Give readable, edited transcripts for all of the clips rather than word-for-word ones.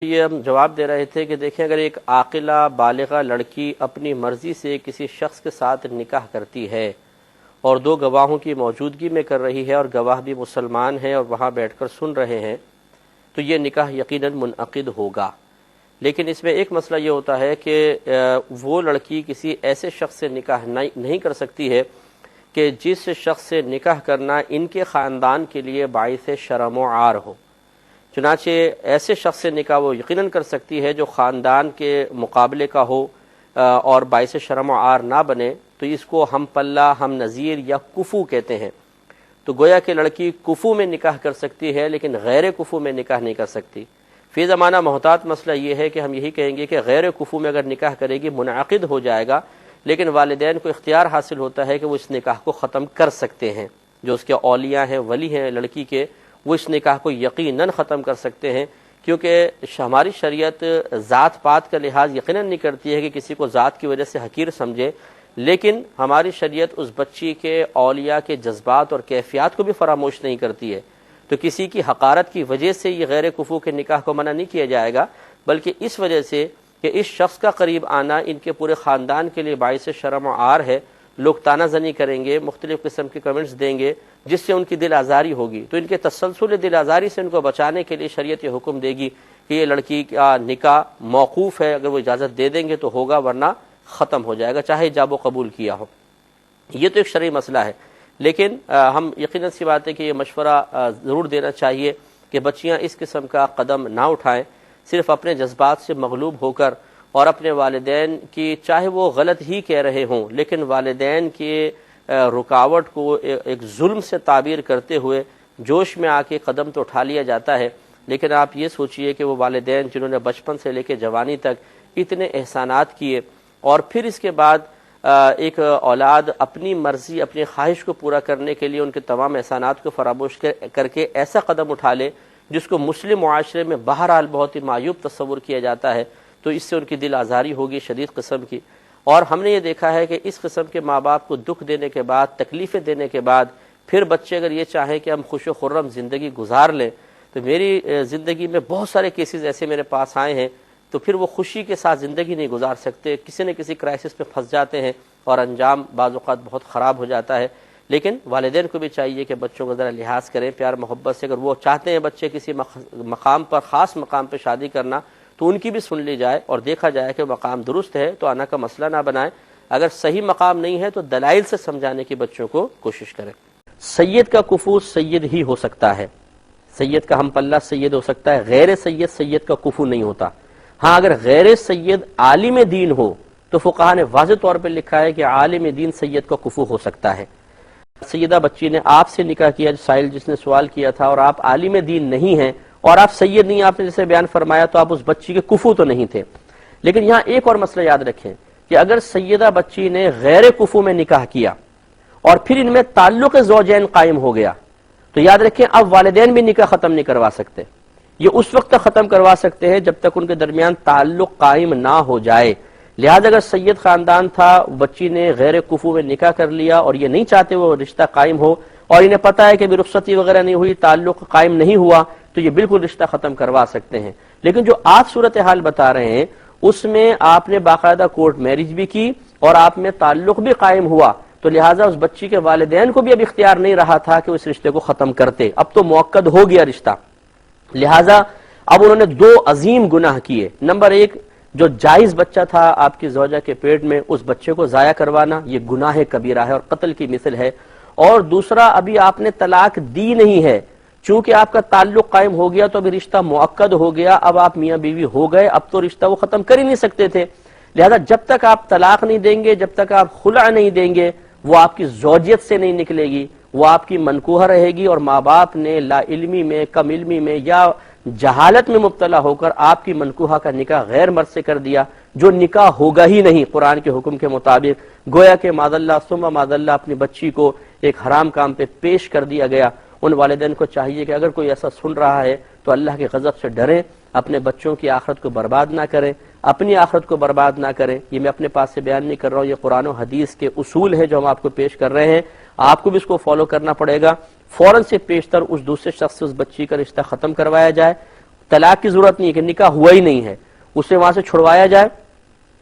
یہ ہم جواب دے رہے تھے کہ دیکھیں اگر ایک عاقلہ بالغہ لڑکی اپنی مرضی سے کسی شخص کے ساتھ نکاح کرتی ہے اور دو گواہوں کی موجودگی میں کر رہی ہے اور گواہ بھی مسلمان ہیں اور وہاں بیٹھ کر سن رہے ہیں تو یہ نکاح یقیناً منعقد ہوگا. لیکن اس میں ایک مسئلہ یہ ہوتا ہے کہ وہ لڑکی کسی ایسے شخص سے نکاح نہیں کر سکتی ہے کہ جس شخص سے نکاح کرنا ان کے خاندان کے لیے باعث شرم و عار ہو. چنانچہ ایسے شخص سے نکاح وہ یقیناً کر سکتی ہے جو خاندان کے مقابلے کا ہو اور باعث شرم و عار نہ بنے، تو اس کو ہم پلہ، ہم نظیر یا کفو کہتے ہیں. تو گویا کہ لڑکی کفو میں نکاح کر سکتی ہے لیکن غیر کفو میں نکاح نہیں کر سکتی. فی زمانہ محتاط مسئلہ یہ ہے کہ ہم یہی کہیں گے کہ غیر کفو میں اگر نکاح کرے گی منعقد ہو جائے گا، لیکن والدین کو اختیار حاصل ہوتا ہے کہ وہ اس نکاح کو ختم کر سکتے ہیں. جو اس کے اولیاء ہیں، ولی ہیں لڑکی کے، وہ اس نکاح کو یقیناً ختم کر سکتے ہیں، کیونکہ ہماری شریعت ذات پات کا لحاظ یقیناً نہیں کرتی ہے کہ کسی کو ذات کی وجہ سے حقیر سمجھے، لیکن ہماری شریعت اس بچی کے اولیاء کے جذبات اور کیفیات کو بھی فراموش نہیں کرتی ہے. تو کسی کی حقارت کی وجہ سے یہ غیر کفو کے نکاح کو منع نہیں کیا جائے گا، بلکہ اس وجہ سے کہ اس شخص کا قریب آنا ان کے پورے خاندان کے لیے باعث شرم و عار ہے. لوگ تانہ زنی کریں گے، مختلف قسم کے کمنٹس دیں گے جس سے ان کی دل آزاری ہوگی. تو ان کے تسلسل دل آزاری سے ان کو بچانے کے لیے شریعت یہ حکم دے گی کہ یہ لڑکی کا نکاح موقوف ہے، اگر وہ اجازت دے دیں گے تو ہوگا، ورنہ ختم ہو جائے گا چاہے ایجاب و قبول کیا ہو. یہ تو ایک شرعی مسئلہ ہے، لیکن ہم یقیناً سی بات ہے کہ یہ مشورہ ضرور دینا چاہیے کہ بچیاں اس قسم کا قدم نہ اٹھائیں صرف اپنے جذبات سے مغلوب ہو کر، اور اپنے والدین کی چاہے وہ غلط ہی کہہ رہے ہوں لیکن والدین کے رکاوٹ کو ایک ظلم سے تعبیر کرتے ہوئے جوش میں آ کے قدم تو اٹھا لیا جاتا ہے. لیکن آپ یہ سوچئے کہ وہ والدین جنہوں نے بچپن سے لے کے جوانی تک اتنے احسانات کیے اور پھر اس کے بعد ایک اولاد اپنی مرضی، اپنی خواہش کو پورا کرنے کے لیے ان کے تمام احسانات کو فراموش کر کے ایسا قدم اٹھا لے جس کو مسلم معاشرے میں بہرحال بہت ہی معیوب تصور کیا جاتا ہے، تو اس سے ان کی دل آزاری ہوگی شدید قسم کی. اور ہم نے یہ دیکھا ہے کہ اس قسم کے ماں باپ کو دکھ دینے کے بعد، تکلیفیں دینے کے بعد پھر بچے اگر یہ چاہیں کہ ہم خوش و خرم زندگی گزار لیں، تو میری زندگی میں بہت سارے کیسز ایسے میرے پاس آئے ہیں، تو پھر وہ خوشی کے ساتھ زندگی نہیں گزار سکتے، کسی نہ کسی کرائسس میں پھنس جاتے ہیں اور انجام بعض اوقات بہت خراب ہو جاتا ہے. لیکن والدین کو بھی چاہیے کہ بچوں کو ذرا لحاظ کریں، پیار محبت سے. اگر وہ چاہتے ہیں بچے کسی مقام پر، خاص مقام پہ شادی کرنا، تو ان کی بھی سن لی جائے اور دیکھا جائے کہ مقام درست ہے تو آنا کا مسئلہ نہ بنائیں. اگر صحیح مقام نہیں ہے تو دلائل سے سمجھانے کی بچوں کو کوشش کریں. سید کا کفو سید ہی ہو سکتا ہے، سید کا ہم پلہ سید ہو سکتا ہے، غیر سید سید کا کفو نہیں ہوتا. ہاں اگر غیر سید عالم دین ہو تو فقہا نے واضح طور پہ لکھا ہے کہ عالم دین سید کا کفو ہو سکتا ہے. سیدہ بچی نے آپ سے نکاح کیا، سائل جس نے سوال کیا تھا، اور آپ عالم دین نہیں ہیں اور آپ سید نہیں، آپ نے جیسے بیان فرمایا، تو آپ اس بچی کے کفو تو نہیں تھے. لیکن یہاں ایک اور مسئلہ یاد رکھیں کہ اگر سیدہ بچی نے غیر کفو میں نکاح کیا اور پھر ان میں تعلق زوجین قائم ہو گیا، تو یاد رکھیں اب والدین بھی نکاح ختم نہیں کروا سکتے. یہ اس وقت تک ختم کروا سکتے ہیں جب تک ان کے درمیان تعلق قائم نہ ہو جائے. لہذا اگر سید خاندان تھا، بچی نے غیر کفو میں نکاح کر لیا اور یہ نہیں چاہتے وہ رشتہ قائم ہو، اور انہیں پتہ ہے کہ بھی رخصتی وغیرہ نہیں ہوئی، تعلق قائم نہیں ہوا، تو یہ بالکل رشتہ ختم کروا سکتے ہیں. لیکن جو آپ صورتحال بتا رہے ہیں اس میں آپ نے باقاعدہ کورٹ میرج بھی کی اور آپ میں تعلق بھی قائم ہوا، تو لہٰذا اس بچی کے والدین کو بھی اب اختیار نہیں رہا تھا کہ اس رشتے کو ختم کرتے، اب تو مؤکد ہو گیا رشتہ. لہٰذا اب انہوں نے دو عظیم گناہ کیے. نمبر ایک، جو جائز بچہ تھا آپ کی زوجہ کے پیٹ میں، اس بچے کو ضائع کروانا، یہ گناہ کبیرہ ہے اور قتل کی مثل ہے. اور دوسرا، ابھی آپ نے طلاق دی نہیں ہے، چونکہ آپ کا تعلق قائم ہو گیا تو ابھی رشتہ مؤکد ہو گیا، اب آپ میاں بیوی ہو گئے، اب تو رشتہ وہ ختم کر ہی نہیں سکتے تھے. لہذا جب تک آپ طلاق نہیں دیں گے، جب تک آپ خلع نہیں دیں گے، وہ آپ کی زوجیت سے نہیں نکلے گی، وہ آپ کی منکوحہ رہے گی. اور ماں باپ نے لا علمی میں، کم علمی میں یا جہالت میں مبتلا ہو کر آپ کی منکوحہ کا نکاح غیر مرد سے کر دیا، جو نکاح ہوگا ہی نہیں قرآن کے حکم کے مطابق. گویا کہ معاذ اللہ ثم معاذ اللہ اپنی بچی کو ایک حرام کام پہ پیش کر دیا گیا. ان والدین کو چاہیے کہ اگر کوئی ایسا سن رہا ہے تو اللہ کے غضب سے ڈریں، اپنے بچوں کی آخرت کو برباد نہ کریں، اپنی آخرت کو برباد نہ کریں. یہ میں اپنے پاس سے بیان نہیں کر رہا ہوں، یہ قرآن و حدیث کے اصول ہیں جو ہم آپ کو پیش کر رہے ہیں. آپ کو بھی اس کو فالو کرنا پڑے گا. فوراً سے پیشتر اس دوسرے شخص سے اس بچی کا رشتہ ختم کروایا جائے. طلاق کی ضرورت نہیں ہے کہ نکاح ہوا ہی نہیں ہے، اسے وہاں سے چھڑوایا جائے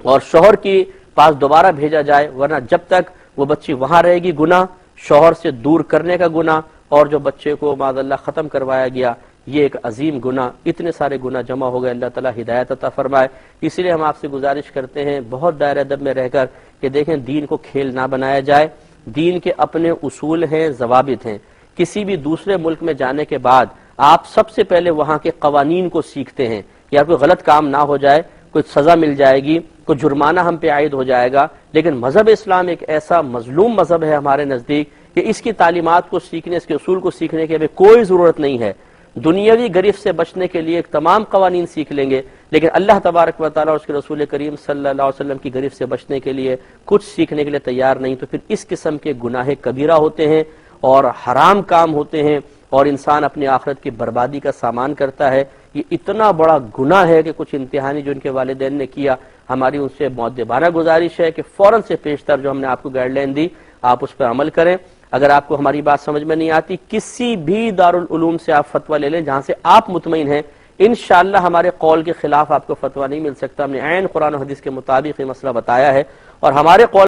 اور شوہر کے پاس دوبارہ بھیجا جائے، ورنہ جب تک وہ بچی وہاں رہے گی گناہ، شوہر سے دور کرنے کا گناہ، اور جو بچے کو معاذ اللہ ختم کروایا گیا یہ ایک عظیم گناہ، اتنے سارے گناہ جمع ہو گئے۔ اللہ تعالیٰ ہدایت عطا فرمائے۔ اس لیے ہم آپ سے گزارش کرتے ہیں بہت دائرہ ادب میں رہ کر کہ دیکھیں دین کو کھیل نہ بنایا جائے، دین کے اپنے اصول ہیں، ضوابط ہیں۔ کسی بھی دوسرے ملک میں جانے کے بعد آپ سب سے پہلے وہاں کے قوانین کو سیکھتے ہیں، یا کوئی غلط کام نہ ہو جائے، کوئی سزا مل جائے گی، کوئی جرمانہ ہم پہ عائد ہو جائے گا، لیکن مذہب اسلام ایک ایسا مظلوم مذہب ہے ہمارے نزدیک کہ اس کی تعلیمات کو سیکھنے، اس کے اصول کو سیکھنے کی ہمیں کوئی ضرورت نہیں ہے۔ دنیاوی گرفت سے بچنے کے لیے تمام قوانین سیکھ لیں گے، لیکن اللہ تبارک و تعالیٰ اور اس کے رسول کریم صلی اللہ علیہ وسلم کی گرفت سے بچنے کے لیے کچھ سیکھنے کے لیے تیار نہیں، تو پھر اس قسم کے گناہ کبیرہ ہوتے ہیں اور حرام کام ہوتے ہیں، اور انسان اپنی آخرت کی بربادی کا سامان کرتا ہے۔ یہ اتنا بڑا گناہ ہے کہ کچھ امتحانی جو ان کے والدین نے کیا، ہماری ان سے مؤدبانہ گزارش ہے کہ فوراً سے پیشتر جو ہم نے آپ کو گائیڈ لائن دی آپ اس پر عمل کریں۔ اگر آپ کو ہماری بات سمجھ میں نہیں آتی، کسی بھی دارالعلوم سے آپ فتویٰ لے لیں جہاں سے آپ مطمئن ہیں، انشاءاللہ ہمارے قول کے خلاف آپ کو فتویٰ نہیں مل سکتا۔ ہم نے عین قرآن و حدیث کے مطابق یہ مسئلہ بتایا ہے، اور ہمارے قول